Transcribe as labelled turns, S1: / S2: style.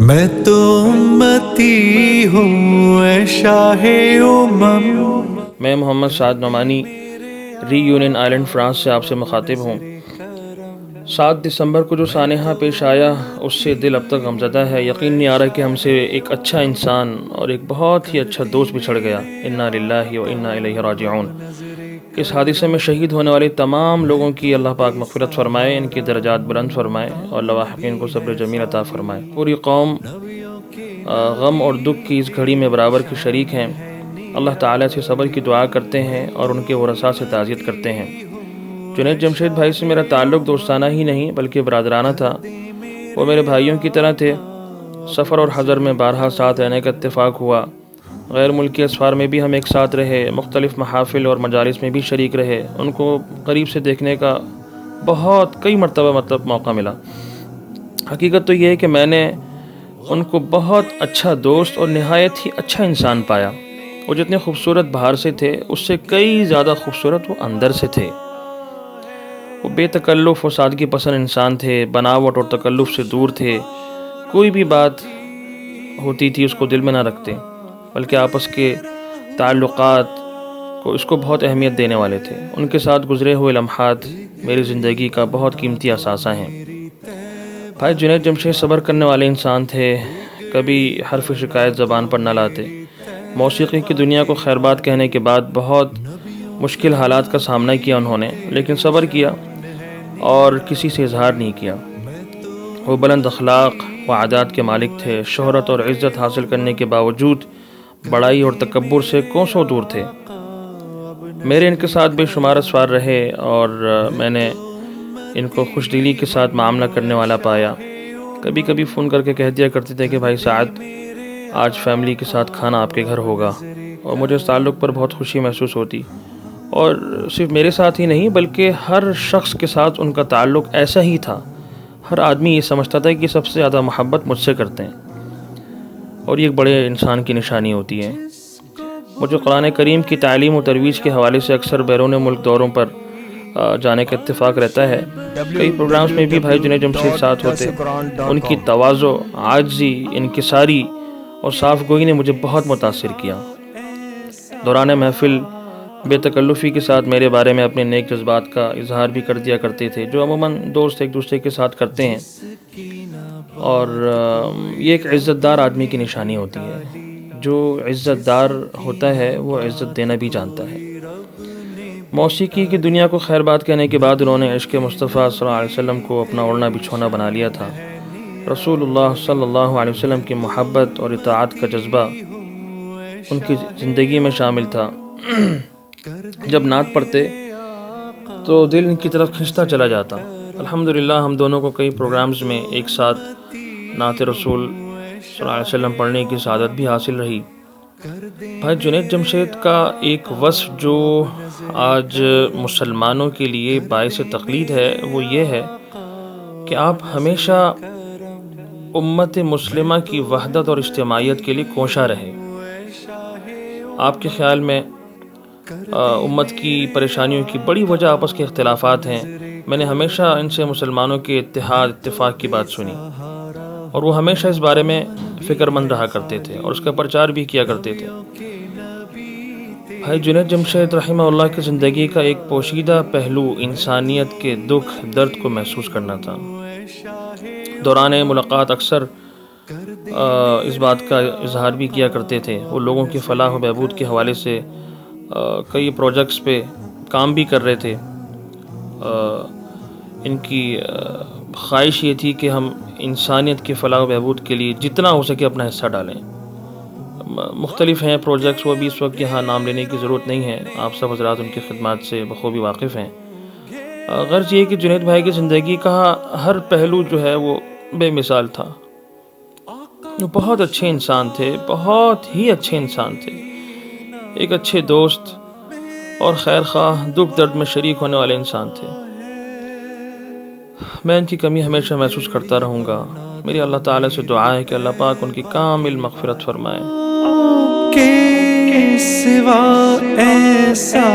S1: میں تو امتی ہوں اے شاہ امم۔
S2: میں محمد سعد نعمانی ری یونین آئلینڈ فرانس سے آپ سے مخاطب ہوں۔ 7 دسمبر کو جو سانحہ پیش آیا اس سے دل اب تک غمزدہ ہے۔ یقین نہیں آ رہا کہ ہم سے ایک اچھا انسان اور ایک بہت ہی اچھا دوست بچھڑ گیا۔ انا للہ و انا الیہ راجعون۔ اس حادثے میں شہید ہونے والے تمام لوگوں کی اللہ پاک مغفرت فرمائے، ان کی درجات بلند فرمائے اور لواحقین کو صبر جمیل عطا فرمائے۔ پوری قوم غم اور دکھ کی اس گھڑی میں برابر کی شریک ہیں۔ اللہ تعالیٰ سے صبر کی دعا کرتے ہیں اور ان کے ورثاء سے تعزیت کرتے ہیں۔ جنید جمشید بھائی سے میرا تعلق دوستانہ ہی نہیں بلکہ برادرانہ تھا۔ وہ میرے بھائیوں کی طرح تھے۔ سفر اور حضر میں بارہا ساتھ رہنے کا اتفاق ہوا۔ غیر ملکی اسفار میں بھی ہم ایک ساتھ رہے، مختلف محافل اور مجالس میں بھی شریک رہے۔ ان کو قریب سے دیکھنے کا کئی مرتبہ موقع ملا۔ حقیقت تو یہ ہے کہ میں نے ان کو بہت اچھا دوست اور نہایت ہی اچھا انسان پایا۔ وہ جتنے خوبصورت باہر سے تھے اس سے کئی زیادہ خوبصورت وہ اندر سے تھے۔ وہ بے تکلف اور سادگی پسند انسان تھے، بناوٹ اور تکلف سے دور تھے۔ کوئی بھی بات ہوتی تھی اس کو دل میں نہ رکھتے بلکہ آپس کے تعلقات کو اس کو بہت اہمیت دینے والے تھے۔ ان کے ساتھ گزرے ہوئے لمحات میری زندگی کا بہت قیمتی اثاثہ ہیں۔ بھائی جنید جمشید صبر کرنے والے انسان تھے، کبھی حرف شکایت زبان پر نہ لاتے۔ موسیقی کی دنیا کو خیر بات کہنے کے بعد بہت مشکل حالات کا سامنا کیا انہوں نے، لیکن صبر کیا اور کسی سے اظہار نہیں کیا۔ وہ بلند اخلاق و عادات کے مالک تھے۔ شہرت اور عزت حاصل کرنے کے باوجود بڑائی اور تکبر سے کوسوں دور تھے۔ میرے ان کے ساتھ بے شمار اسوار رہے اور میں نے ان کو خوش دلی کے ساتھ معاملہ کرنے والا پایا۔ کبھی کبھی فون کر کے کہہ دیا کرتے تھے کہ بھائی سعد آج فیملی کے ساتھ کھانا آپ کے گھر ہوگا، اور مجھے اس تعلق پر بہت خوشی محسوس ہوتی۔ اور صرف میرے ساتھ ہی نہیں بلکہ ہر شخص کے ساتھ ان کا تعلق ایسا ہی تھا۔ ہر آدمی یہ سمجھتا تھا کہ سب سے زیادہ محبت مجھ سے کرتے ہیں، اور یہ ایک بڑے انسان کی نشانی ہوتی ہے۔ مجھے قرآن کریم کی تعلیم و ترویج کے حوالے سے اکثر بیرون ملک دوروں پر جانے کا اتفاق رہتا ہے۔ کئی پروگرامز میں بھی بھائی جنید جمشید ساتھ ہوتے۔ ان کی تواضع، عاجزی، انکساری اور صاف گوئی نے مجھے بہت متاثر کیا۔ دوران محفل بے تکلفی کے ساتھ میرے بارے میں اپنے نیک جذبات کا اظہار بھی کر دیا کرتے تھے، جو عموماً دوست ایک دوسرے کے ساتھ کرتے ہیں، اور یہ ایک عزت دار آدمی کی نشانی ہوتی ہے۔ جو عزت دار ہوتا ہے وہ عزت دینا بھی جانتا ہے۔ موسیقی کی دنیا کو خیر بات کہنے کے بعد انہوں نے عشق مصطفیٰ صلی اللہ علیہ وسلم کو اپنا اوڑھنا بچھونا بنا لیا تھا۔ رسول اللہ صلی اللہ علیہ وسلم کی محبت اور اطاعت کا جذبہ ان کی زندگی میں شامل تھا۔ جب نعت پڑھتے تو دل ان کی طرف کھنچتا چلا جاتا۔ الحمدللہ ہم دونوں کو کئی پروگرامز میں ایک ساتھ نعت رسول صلی اللہ علیہ وسلم پڑھنے کی سعادت بھی حاصل رہی۔ بھائی جنید جمشید کا ایک وصف جو آج مسلمانوں کے لیے باعث تقلید ہے وہ یہ ہے کہ آپ ہمیشہ امت مسلمہ کی وحدت اور اجتماعیت کے لیے کوشاں رہے۔ آپ کے خیال میں امت کی پریشانیوں کی بڑی وجہ آپس کے اختلافات ہیں۔ میں نے ہمیشہ ان سے مسلمانوں کے اتحاد اتفاق کی بات سنی، اور وہ ہمیشہ اس بارے میں فکر مند رہا کرتے تھے اور اس کا پرچار بھی کیا کرتے تھے۔ بھائی جنید جمشید رحمہ اللہ کی زندگی کا ایک پوشیدہ پہلو انسانیت کے دکھ درد کو محسوس کرنا تھا۔ دوران ملاقات اکثر اس بات کا اظہار بھی کیا کرتے تھے۔ وہ لوگوں کی فلاح و بہبود کے حوالے سے کئی پروجیکٹس پہ کام بھی کر رہے تھے۔ ان کی خواہش یہ تھی کہ ہم انسانیت کی فلاح و بہبود کے لیے جتنا ہو سکے اپنا حصہ ڈالیں۔ مختلف ہیں پروجیکٹس، وہ بھی اس وقت یہاں نام لینے کی ضرورت نہیں ہے، آپ سب حضرات ان کی خدمات سے بخوبی واقف ہیں۔ غرض یہ کہ جنید بھائی کی زندگی کا ہر پہلو جو ہے وہ بے مثال تھا۔ وہ بہت اچھے انسان تھے، بہت ہی اچھے انسان تھے، ایک اچھے دوست اور خیر خواہ، دکھ درد میں شریک ہونے والے انسان تھے۔ میں ان کی کمی ہمیشہ محسوس کرتا رہوں گا۔ میری اللہ تعالیٰ سے دعا ہے کہ اللہ پاک ان کی کامل مغفرت فرمائے۔
S1: کے سوا ایسا